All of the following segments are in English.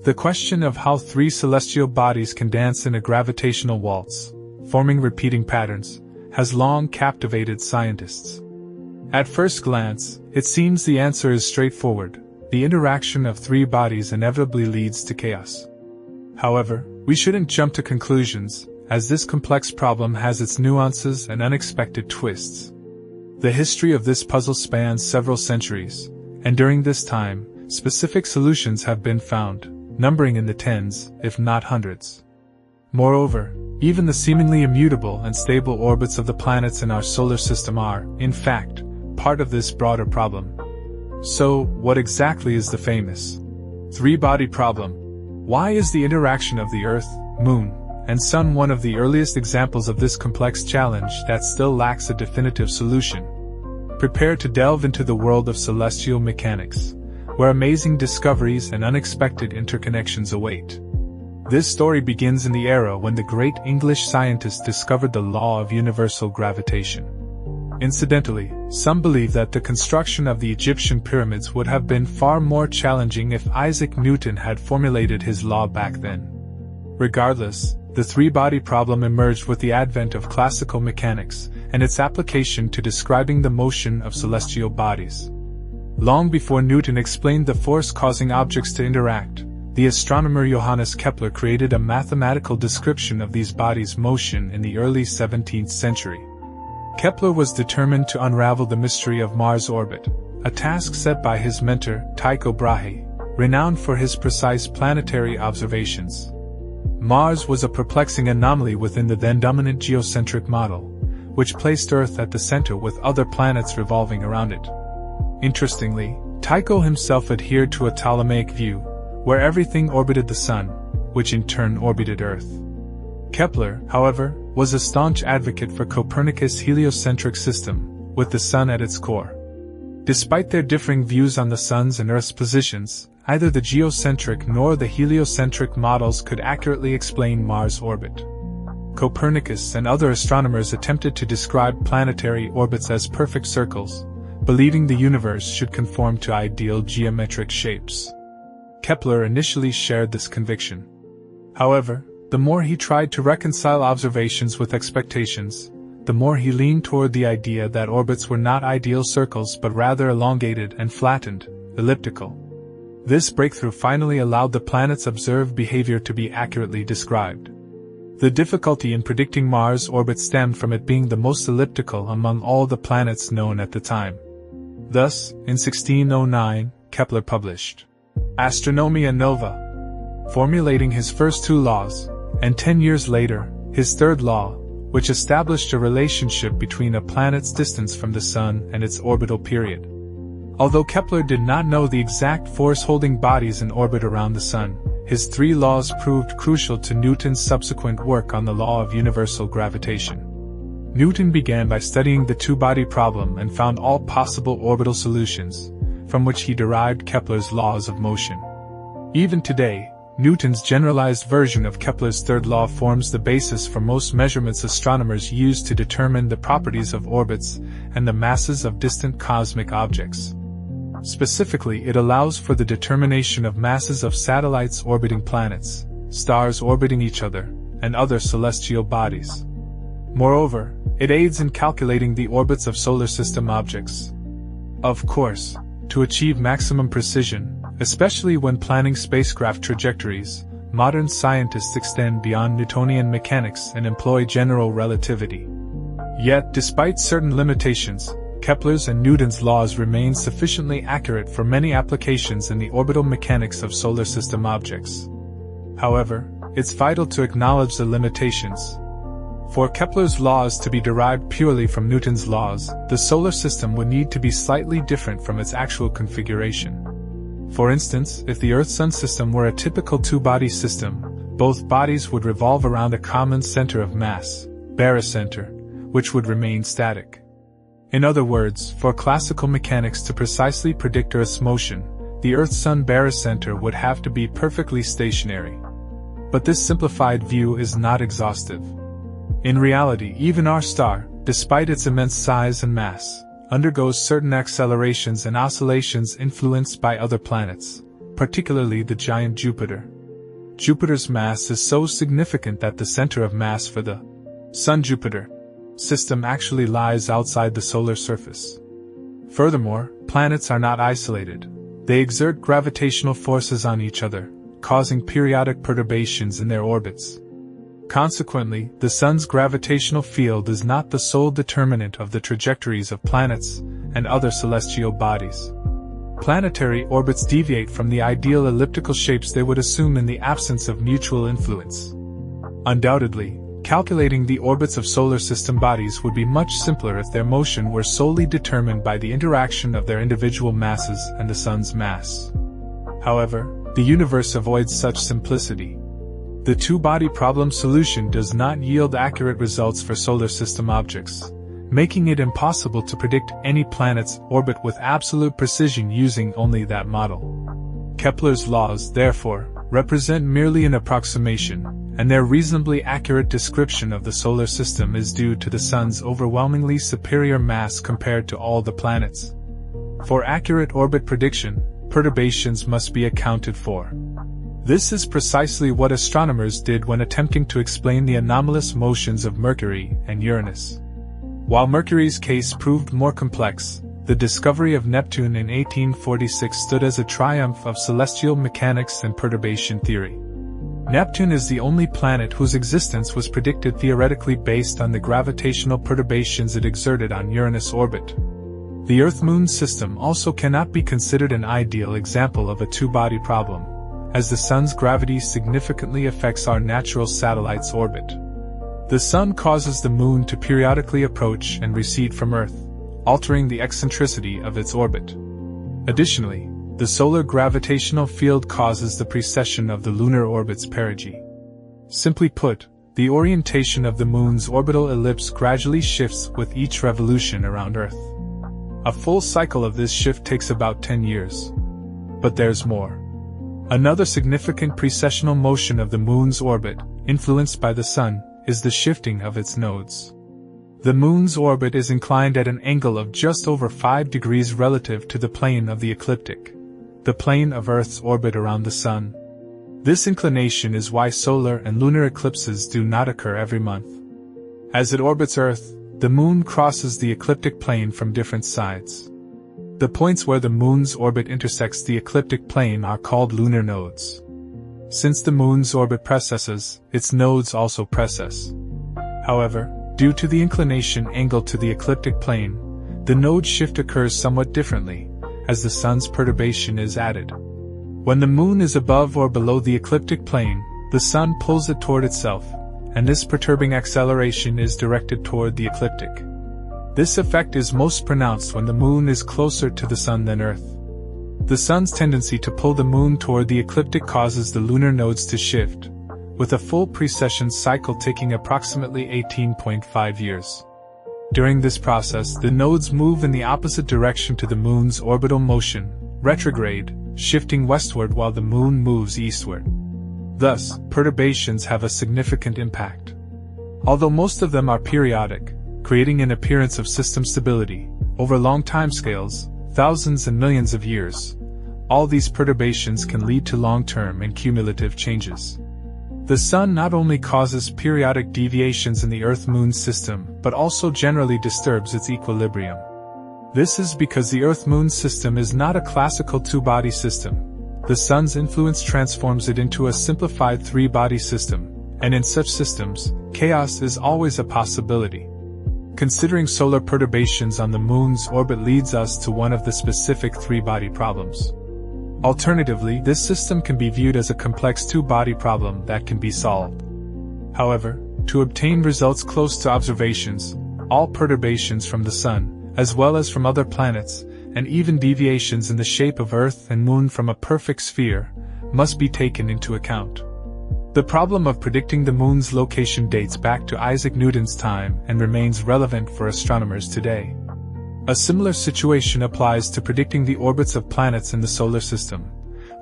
The question of how three celestial bodies can dance in a gravitational waltz, forming repeating patterns, has long captivated scientists. At first glance, it seems the answer is straightforward: the interaction of three bodies inevitably leads to chaos. However, we shouldn't jump to conclusions, as this complex problem has its nuances and unexpected twists. The history of this puzzle spans several centuries, and during this time, specific solutions have been found, numbering in the tens, if not hundreds. Moreover, even the seemingly immutable and stable orbits of the planets in our solar system are, in fact, part of this broader problem. So, what exactly is the famous three-body problem? Why is the interaction of the Earth, Moon, and Sun one of the earliest examples of this complex challenge that still lacks a definitive solution? Prepare to delve into the world of celestial mechanics, where amazing discoveries and unexpected interconnections await. This story begins in the era when the great English scientist discovered the law of universal gravitation. Incidentally, some believe that the construction of the Egyptian pyramids would have been far more challenging if Isaac Newton had formulated his law back then. Regardless, the three-body problem emerged with the advent of classical mechanics and its application to describing the motion of celestial bodies. Long before Newton explained the force causing objects to interact, the astronomer Johannes Kepler created a mathematical description of these bodies' motion in the early 17th century. Kepler was determined to unravel the mystery of Mars' orbit, a task set by his mentor, Tycho Brahe, renowned for his precise planetary observations. Mars was a perplexing anomaly within the then-dominant geocentric model, which placed Earth at the center with other planets revolving around it. Interestingly, Tycho himself adhered to a Ptolemaic view, where everything orbited the Sun, which in turn orbited Earth. Kepler, however, was a staunch advocate for Copernicus' heliocentric system, with the Sun at its core. Despite their differing views on the Sun's and Earth's positions, neither the geocentric nor the heliocentric models could accurately explain Mars' orbit. Copernicus and other astronomers attempted to describe planetary orbits as perfect circles, believing the universe should conform to ideal geometric shapes. Kepler initially shared this conviction. However, the more he tried to reconcile observations with expectations, the more he leaned toward the idea that orbits were not ideal circles but rather elongated and flattened, elliptical. This breakthrough finally allowed the planet's observed behavior to be accurately described. The difficulty in predicting Mars' orbit stemmed from it being the most elliptical among all the planets known at the time. Thus, in 1609, Kepler published Astronomia Nova, formulating his first two laws, and 10 years later, his third law, which established a relationship between a planet's distance from the Sun and its orbital period. Although Kepler did not know the exact force holding bodies in orbit around the Sun, his three laws proved crucial to Newton's subsequent work on the law of universal gravitation. Newton began by studying the two-body problem and found all possible orbital solutions, from which he derived Kepler's laws of motion. Even today, Newton's generalized version of Kepler's third law forms the basis for most measurements astronomers use to determine the properties of orbits and the masses of distant cosmic objects. Specifically, it allows for the determination of masses of satellites orbiting planets, stars orbiting each other, and other celestial bodies. Moreover, it aids in calculating the orbits of solar system objects. Of course, to achieve maximum precision, especially when planning spacecraft trajectories, modern scientists extend beyond Newtonian mechanics and employ general relativity. Yet, despite certain limitations, Kepler's and Newton's laws remain sufficiently accurate for many applications in the orbital mechanics of solar system objects. However, it's vital to acknowledge the limitations. For Kepler's laws to be derived purely from Newton's laws, the solar system would need to be slightly different from its actual configuration. For instance, if the Earth-Sun system were a typical two-body system, both bodies would revolve around a common center of mass, barycenter, which would remain static. In other words, for classical mechanics to precisely predict Earth's motion, the Earth-Sun barycenter would have to be perfectly stationary. But this simplified view is not exhaustive. In reality, even our star, despite its immense size and mass, undergoes certain accelerations and oscillations influenced by other planets, particularly the giant Jupiter. Jupiter's mass is so significant that the center of mass for the Sun-Jupiter system actually lies outside the solar surface. Furthermore, planets are not isolated. They exert gravitational forces on each other, causing periodic perturbations in their orbits. Consequently, the Sun's gravitational field is not the sole determinant of the trajectories of planets and other celestial bodies. Planetary orbits deviate from the ideal elliptical shapes they would assume in the absence of mutual influence. Undoubtedly, calculating the orbits of solar system bodies would be much simpler if their motion were solely determined by the interaction of their individual masses and the Sun's mass. However, the universe avoids such simplicity. The two-body problem solution does not yield accurate results for solar system objects, making it impossible to predict any planet's orbit with absolute precision using only that model. Kepler's laws, therefore, represent merely an approximation, and their reasonably accurate description of the solar system is due to the Sun's overwhelmingly superior mass compared to all the planets. For accurate orbit prediction, perturbations must be accounted for. This is precisely what astronomers did when attempting to explain the anomalous motions of Mercury and Uranus. While Mercury's case proved more complex, the discovery of Neptune in 1846 stood as a triumph of celestial mechanics and perturbation theory. Neptune is the only planet whose existence was predicted theoretically based on the gravitational perturbations it exerted on Uranus' orbit. The Earth-Moon system also cannot be considered an ideal example of a two-body problem, as the Sun's gravity significantly affects our natural satellite's orbit. The Sun causes the Moon to periodically approach and recede from Earth, altering the eccentricity of its orbit. Additionally, the solar gravitational field causes the precession of the lunar orbit's perigee. Simply put, the orientation of the Moon's orbital ellipse gradually shifts with each revolution around Earth. A full cycle of this shift takes about 10 years. But there's more. Another significant precessional motion of the Moon's orbit, influenced by the Sun, is the shifting of its nodes. The Moon's orbit is inclined at an angle of just over 5 degrees relative to the plane of the ecliptic, the plane of Earth's orbit around the Sun. This inclination is why solar and lunar eclipses do not occur every month. As it orbits Earth, the Moon crosses the ecliptic plane from different sides. The points where the Moon's orbit intersects the ecliptic plane are called lunar nodes. Since the Moon's orbit precesses, its nodes also precess. However, due to the inclination angle to the ecliptic plane, the node shift occurs somewhat differently, as the Sun's perturbation is added. When the Moon is above or below the ecliptic plane, the Sun pulls it toward itself, and this perturbing acceleration is directed toward the ecliptic. This effect is most pronounced when the Moon is closer to the Sun than Earth. The Sun's tendency to pull the Moon toward the ecliptic causes the lunar nodes to shift, with a full precession cycle taking approximately 18.5 years. During this process, the nodes move in the opposite direction to the Moon's orbital motion, retrograde, shifting westward while the Moon moves eastward. Thus, perturbations have a significant impact. Although most of them are periodic, creating an appearance of system stability, over long timescales, thousands and millions of years, all these perturbations can lead to long-term and cumulative changes. The Sun not only causes periodic deviations in the Earth-Moon system, but also generally disturbs its equilibrium. This is because the Earth-Moon system is not a classical two-body system. The Sun's influence transforms it into a simplified three-body system, and in such systems, chaos is always a possibility. Considering solar perturbations on the Moon's orbit leads us to one of the specific three-body problems. Alternatively, this system can be viewed as a complex two-body problem that can be solved. However, to obtain results close to observations, all perturbations from the Sun, as well as from other planets, and even deviations in the shape of Earth and Moon from a perfect sphere, must be taken into account. The problem of predicting the Moon's location dates back to Isaac Newton's time and remains relevant for astronomers today. A similar situation applies to predicting the orbits of planets in the solar system,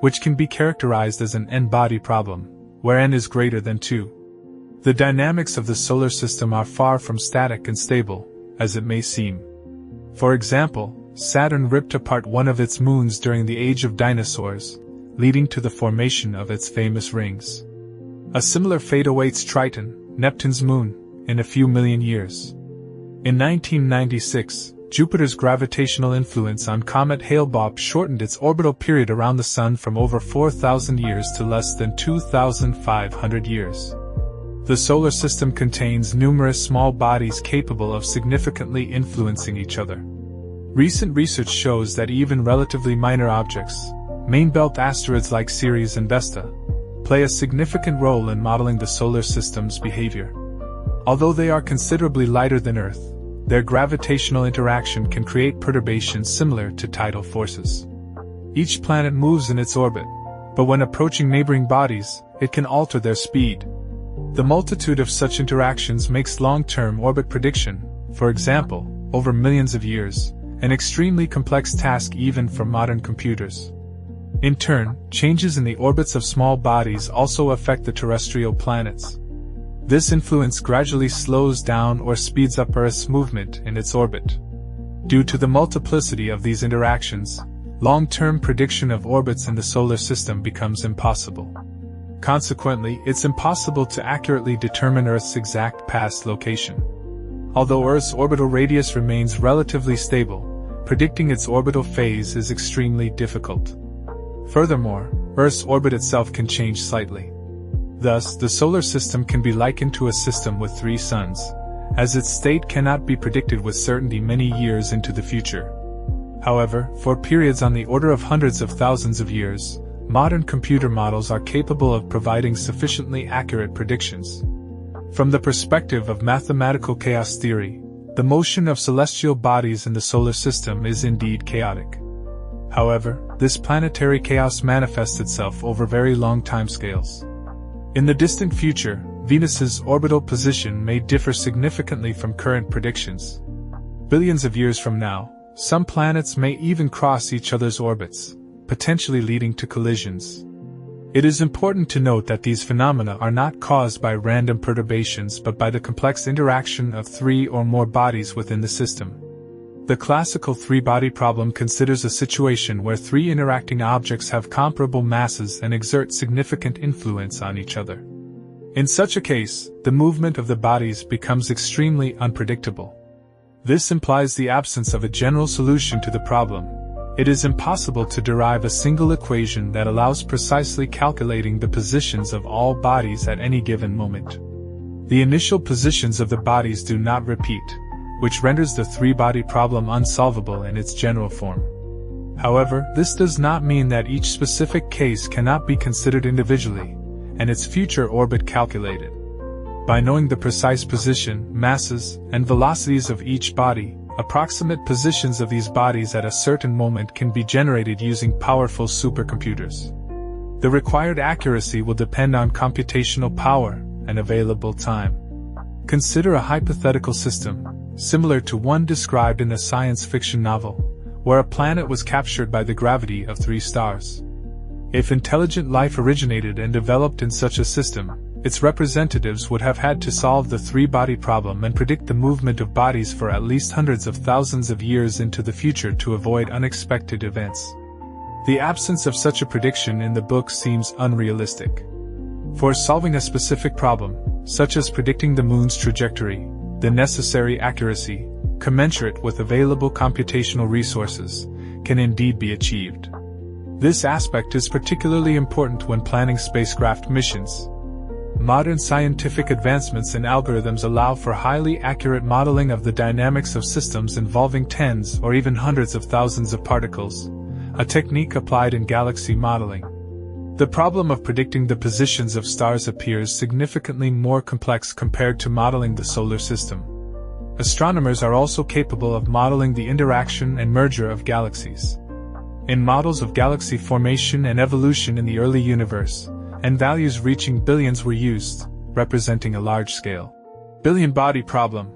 which can be characterized as an n-body problem, where n is greater than 2. The dynamics of the solar system are far from static and stable, as it may seem. For example, Saturn ripped apart one of its moons during the age of dinosaurs, leading to the formation of its famous rings. A similar fate awaits Triton, Neptune's moon, in a few million years. In 1996, Jupiter's gravitational influence on comet Hale-Bopp shortened its orbital period around the Sun from over 4,000 years to less than 2,500 years. The solar system contains numerous small bodies capable of significantly influencing each other. Recent research shows that even relatively minor objects, main belt asteroids like Ceres and Vesta, play a significant role in modeling the solar system's behavior. Although they are considerably lighter than Earth, their gravitational interaction can create perturbations similar to tidal forces. Each planet moves in its orbit, but when approaching neighboring bodies, it can alter their speed. The multitude of such interactions makes long-term orbit prediction, for example, over millions of years, an extremely complex task even for modern computers. In turn, changes in the orbits of small bodies also affect the terrestrial planets. This influence gradually slows down or speeds up Earth's movement in its orbit. Due to the multiplicity of these interactions, long-term prediction of orbits in the solar system becomes impossible. Consequently, it's impossible to accurately determine Earth's exact past location. Although Earth's orbital radius remains relatively stable, predicting its orbital phase is extremely difficult. Furthermore, Earth's orbit itself can change slightly. Thus, the solar system can be likened to a system with 3 suns, as its state cannot be predicted with certainty many years into the future. However, for periods on the order of hundreds of thousands of years, modern computer models are capable of providing sufficiently accurate predictions. From the perspective of mathematical chaos theory, the motion of celestial bodies in the solar system is indeed chaotic. However, this planetary chaos manifests itself over very long timescales. In the distant future, Venus's orbital position may differ significantly from current predictions. Billions of years from now, some planets may even cross each other's orbits, potentially leading to collisions. It is important to note that these phenomena are not caused by random perturbations but by the complex interaction of 3 or more bodies within the system. The classical three-body problem considers a situation where 3 interacting objects have comparable masses and exert significant influence on each other. In such a case, the movement of the bodies becomes extremely unpredictable. This implies the absence of a general solution to the problem. It is impossible to derive a single equation that allows precisely calculating the positions of all bodies at any given moment. The initial positions of the bodies do not repeat, which renders the three-body problem unsolvable in its general form. However, this does not mean that each specific case cannot be considered individually, and its future orbit calculated. By knowing the precise position, masses, and velocities of each body, approximate positions of these bodies at a certain moment can be generated using powerful supercomputers. The required accuracy will depend on computational power and available time. Consider a hypothetical system, similar to one described in a science fiction novel, where a planet was captured by the gravity of 3 stars. If intelligent life originated and developed in such a system, its representatives would have had to solve the three-body problem and predict the movement of bodies for at least hundreds of thousands of years into the future to avoid unexpected events. The absence of such a prediction in the book seems unrealistic. For solving a specific problem, such as predicting the moon's trajectory, the necessary accuracy, commensurate with available computational resources, can indeed be achieved. This aspect is particularly important when planning spacecraft missions. Modern scientific advancements in algorithms allow for highly accurate modeling of the dynamics of systems involving tens or even hundreds of thousands of particles, a technique applied in galaxy modeling. The problem of predicting the positions of stars appears significantly more complex compared to modeling the solar system. Astronomers are also capable of modeling the interaction and merger of galaxies. In models of galaxy formation and evolution in the early universe, and values reaching billions were used, representing a large-scale billion-body problem.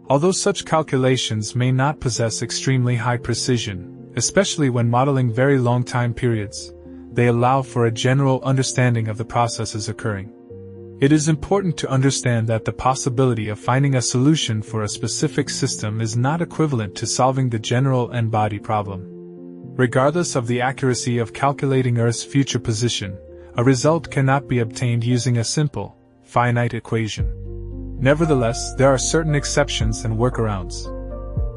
Although such calculations may not possess extremely high precision, especially when modeling very long time periods, they allow for a general understanding of the processes occurring. It is important to understand that the possibility of finding a solution for a specific system is not equivalent to solving the general n-body problem. Regardless of the accuracy of calculating Earth's future position, a result cannot be obtained using a simple, finite equation. Nevertheless, there are certain exceptions and workarounds.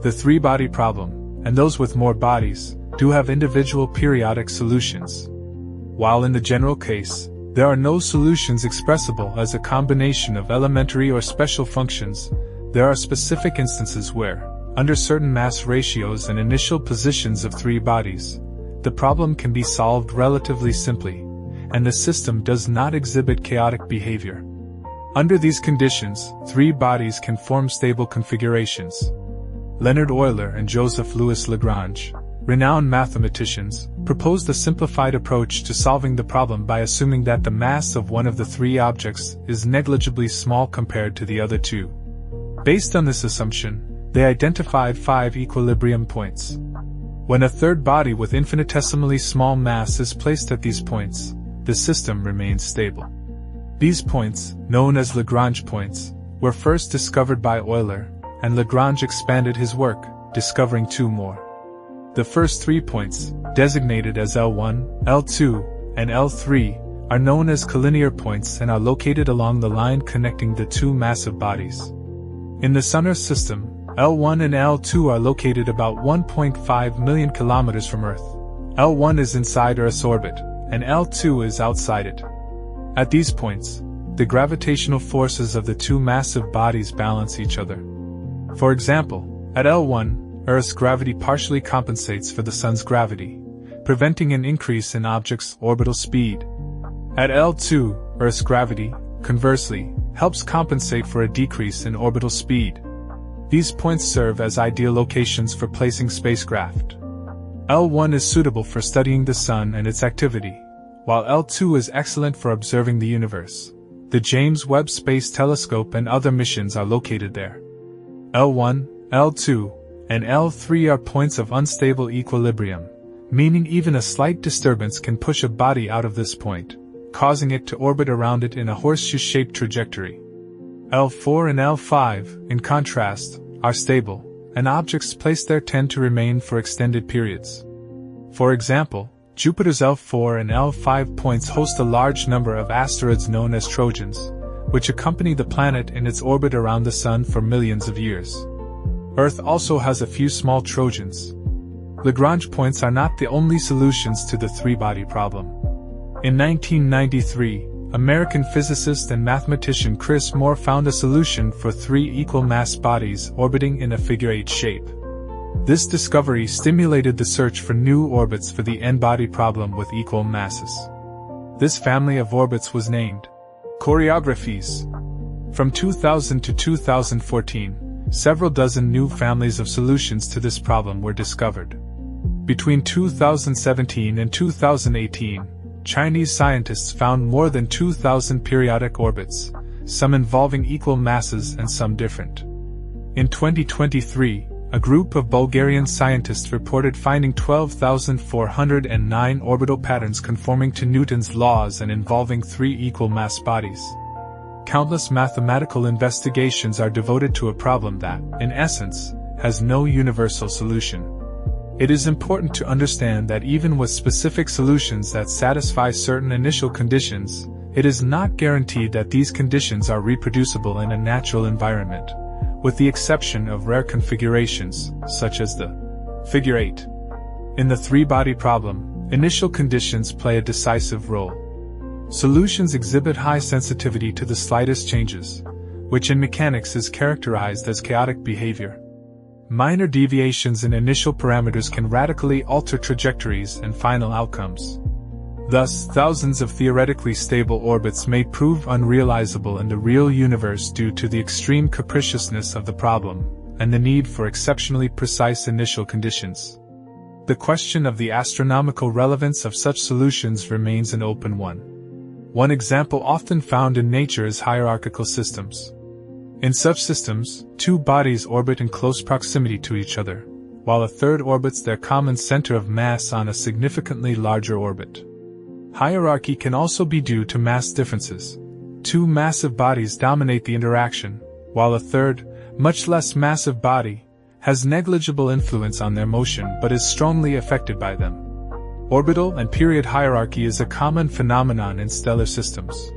The three-body problem, and those with more bodies, do have individual periodic solutions. While in the general case, there are no solutions expressible as a combination of elementary or special functions, there are specific instances where, under certain mass ratios and initial positions of three bodies, the problem can be solved relatively simply, and the system does not exhibit chaotic behavior. Under these conditions, three bodies can form stable configurations. Leonhard Euler and Joseph Louis Lagrange, renowned mathematicians, proposed a simplified approach to solving the problem by assuming that the mass of one of the three objects is negligibly small compared to the other two. Based on this assumption, they identified 5 equilibrium points. When a third body with infinitesimally small mass is placed at these points, the system remains stable. These points, known as Lagrange points, were first discovered by Euler, and Lagrange expanded his work, discovering 2 more. The first 3 points, designated as L1, L2, and L3, are known as collinear points and are located along the line connecting the 2 massive bodies. In the Solar System, L1 and L2 are located about 1.5 million kilometers from Earth. L1 is inside Earth's orbit, and L2 is outside it. At these points, the gravitational forces of the 2 massive bodies balance each other. For example, at L1, Earth's gravity partially compensates for the Sun's gravity, preventing an increase in object's orbital speed. At L2, Earth's gravity, conversely, helps compensate for a decrease in orbital speed. These points serve as ideal locations for placing spacecraft. L1 is suitable for studying the Sun and its activity, while L2 is excellent for observing the universe. The James Webb Space Telescope and other missions are located there. L1, L2, and L3 are points of unstable equilibrium, meaning even a slight disturbance can push a body out of this point, causing it to orbit around it in a horseshoe-shaped trajectory. L4 and L5, in contrast, are stable, and objects placed there tend to remain for extended periods. For example, Jupiter's L4 and L5 points host a large number of asteroids known as Trojans, which accompany the planet in its orbit around the Sun for millions of years. Earth also has a few small Trojans. Lagrange points are not the only solutions to the three-body problem. In 1993, American physicist and mathematician Chris Moore found a solution for 3 equal mass bodies orbiting in a figure-8 shape. This discovery stimulated the search for new orbits for the n-body problem with equal masses. This family of orbits was named choreographies. From 2000 to 2014, several dozen new families of solutions to this problem were discovered. Between 2017 and 2018, Chinese scientists found more than 2,000 periodic orbits, some involving equal masses and some different. In 2023, a group of Bulgarian scientists reported finding 12,409 orbital patterns conforming to Newton's laws and involving 3 equal mass bodies. Countless mathematical investigations are devoted to a problem that, in essence, has no universal solution. It is important to understand that even with specific solutions that satisfy certain initial conditions, it is not guaranteed that these conditions are reproducible in a natural environment, with the exception of rare configurations, such as the figure 8. In the three-body problem, initial conditions play a decisive role. Solutions exhibit high sensitivity to the slightest changes, which in mechanics is characterized as chaotic behavior. Minor deviations in initial parameters can radically alter trajectories and final outcomes. Thus, thousands of theoretically stable orbits may prove unrealizable in the real universe due to the extreme capriciousness of the problem, and the need for exceptionally precise initial conditions. The question of the astronomical relevance of such solutions remains an open one. One example often found in nature is hierarchical systems. In such systems, 2 bodies orbit in close proximity to each other, while a third orbits their common center of mass on a significantly larger orbit. Hierarchy can also be due to mass differences. 2 massive bodies dominate the interaction, while a third, much less massive body, has negligible influence on their motion but is strongly affected by them. Orbital and period hierarchy is a common phenomenon in stellar systems.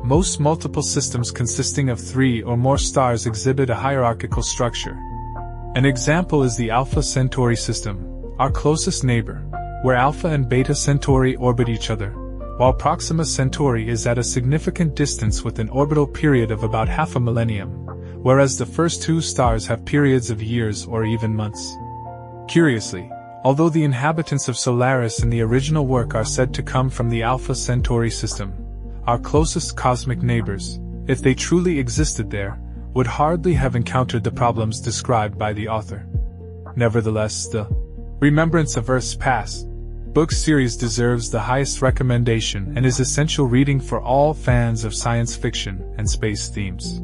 Most multiple systems consisting of 3 or more stars exhibit a hierarchical structure. An example is the Alpha Centauri system, our closest neighbor, where Alpha and Beta Centauri orbit each other, while Proxima Centauri is at a significant distance with an orbital period of about half a millennium, whereas the first 2 stars have periods of years or even months. Curiously, although the inhabitants of Solaris in the original work are said to come from the Alpha Centauri system, our closest cosmic neighbors, if they truly existed there, would hardly have encountered the problems described by the author. Nevertheless, the Remembrance of Earth's Past book series deserves the highest recommendation and is essential reading for all fans of science fiction and space themes.